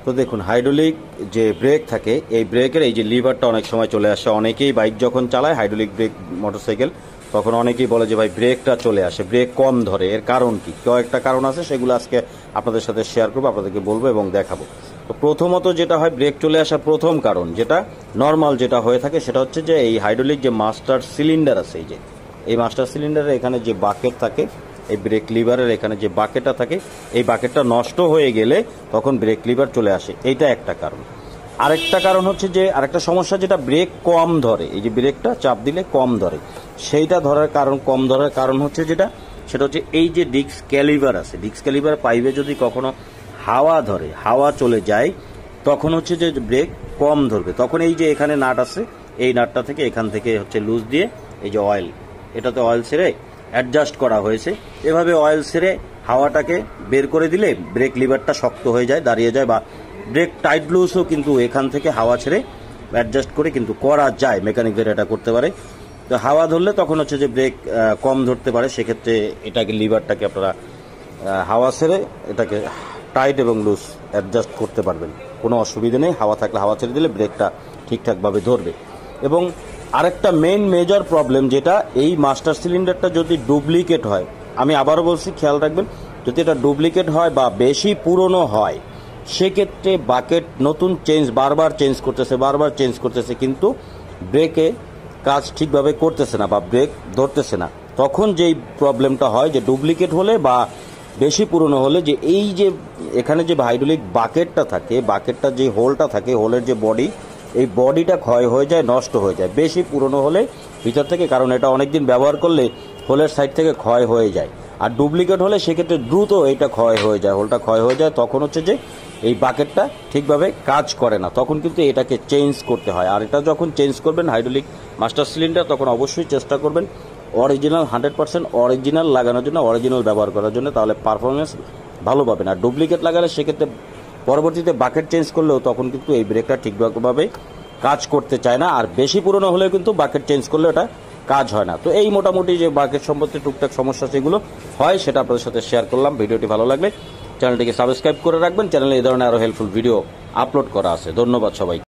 তো দেখুন হাইড্রোলিক যে ব্রেক থাকে এই ব্রেকের এই যে লিভারটা অনেক সময় চলে আসে। অনেকেই বাইক যখন চালায় হাইড্রোলিক ব্রেক মোটরসাইকেল, তখন অনেকেই বলে যে ভাই ব্রেকটা চলে আসে, ব্রেক কম ধরে। এর কারণ কি? কয়েকটা কারণ আছে, সেগুলো আজকে আপনাদের সাথে শেয়ার করবো, আপনাদেরকে বলবো এবং দেখাবো। তো প্রথমত যেটা হয়, ব্রেক চলে আসার প্রথম কারণ যেটা নর্মাল যেটা হয়ে থাকে সেটা হচ্ছে যে এই হাইড্রোলিক যে মাস্টার সিলিন্ডার আছে, এই মাস্টার সিলিন্ডারের এখানে যে বাকেট থাকে, এই ব্রেক লিভারের এখানে যে বাকেটটা থাকে, এই বাকেটটা নষ্ট হয়ে গেলে তখন ব্রেক লিভার চলে আসে। এইটা একটা কারণ। আরেকটা কারণ হচ্ছে যে আরেকটা সমস্যা, যেটা ব্রেক কম ধরে, এই যে ব্রেকটা চাপ দিলে কম ধরে, সেইটা কম ধরার কারণ হচ্ছে সেটা হচ্ছে এই যে ডিস্ক ক্যালিভার আছে, ডিস্ক ক্যালিভার পাইপে যদি কখনো হাওয়া ধরে, হাওয়া চলে যায়, তখন হচ্ছে যে ব্রেক কম ধরবে। তখন এই যে এখানে নাট আছে, এই নাটটা থেকে এখান থেকে হচ্ছে লুজ দিয়ে এই যে অয়েল, এটাতে অয়েল ছেড়ে অ্যাডজাস্ট করা হয়েছে, এভাবে অয়েল ছেড়ে হাওয়াটাকে বের করে দিলে ব্রেক লিভারটা শক্ত হয়ে যায়, দাঁড়িয়ে যায়। বা ব্রেক টাইট লুজও কিন্তু এখান থেকে হাওয়া ছেড়ে অ্যাডজাস্ট করে কিন্তু করা যায়, মেকানিকদের এটা করতে পারে। তো হাওয়া ধরলে তখন হচ্ছে যে ব্রেক কম ধরতে পারে, সেক্ষেত্রে এটাকে লিভারটাকে আপনারা হাওয়া ছেড়ে এটাকে টাইট এবং লুজ অ্যাডজাস্ট করতে পারবেন, কোনো অসুবিধা নেই। হাওয়া থাকলে হাওয়া ছেড়ে দিলে ব্রেকটা ঠিকঠাকভাবে ধরবে। এবং আরেকটা মেইন মেজর প্রবলেম যেটা, এই মাস্টার সিলিন্ডারটা যদি ডুপ্লিকেট হয়, আমি আবারও বলছি খেয়াল রাখবেন, যদি এটা ডুপ্লিকেট হয় বা বেশি পুরনো হয়, সেক্ষেত্রে বাকেট নতুন বারবার চেঞ্জ করতেছে কিন্তু ব্রেকে কাজ ঠিকভাবে করতেছে না বা ব্রেক ধরতেছে না। তখন যেই প্রবলেমটা হয়, যে ডুপ্লিকেট হলে বা বেশি পুরনো হলে, যে এই যে এখানে যে হাইড্রোলিক বাকেটটা থাকে, বাকেটটা যে হোলটা থাকে, হোলের যে বডি, এই বডিটা ক্ষয় হয়ে যায়, নষ্ট হয়ে যায় বেশি পুরনো হলে ভিতর থেকে, কারণ এটা অনেকদিন ব্যবহার করলে হোলের সাইড থেকে ক্ষয় হয়ে যায়। আর ডুপ্লিকেট হলে সেক্ষেত্রে দ্রুত এটা ক্ষয় হয়ে যায়, হোলটা ক্ষয় হয়ে যায়, তখন হচ্ছে যে এই বাকেটটা ঠিকভাবে কাজ করে না, তখন কিন্তু এটাকে চেঞ্জ করতে হয়। আর এটা যখন চেঞ্জ করবেন হাইড্রোলিক মাস্টার সিলিন্ডার, তখন অবশ্যই চেষ্টা করবেন অরিজিনাল 100% অরিজিনাল লাগানোর জন্য, অরিজিনাল ব্যবহার করার জন্য, তাহলে পারফরমেন্স ভালো পাবেন। আর ডুপ্লিকেট লাগালে সেক্ষেত্রে পরবর্তীতে বাকেট চেঞ্জ করলেও তখন কিন্তু এই ব্রেকটা ঠিকভাবে কাজ করতে চায় না। আর বেশি পুরনো হলেও কিন্তু বাকেট চেঞ্জ করলে ওটা কাজ হয় না। তো এই মোটামুটি যে বাকেট সম্বন্ধে টুকটাক সমস্যা যেগুলো হয়, সেটা আপনাদের সাথে শেয়ার করলাম। ভিডিওটি ভালো লাগলে চ্যানেলটিকে সাবস্ক্রাইব করে রাখবেন, চ্যানেলে এই ধরনের আরও হেল্পফুল ভিডিও আপলোড করা আছে। ধন্যবাদ সবাই।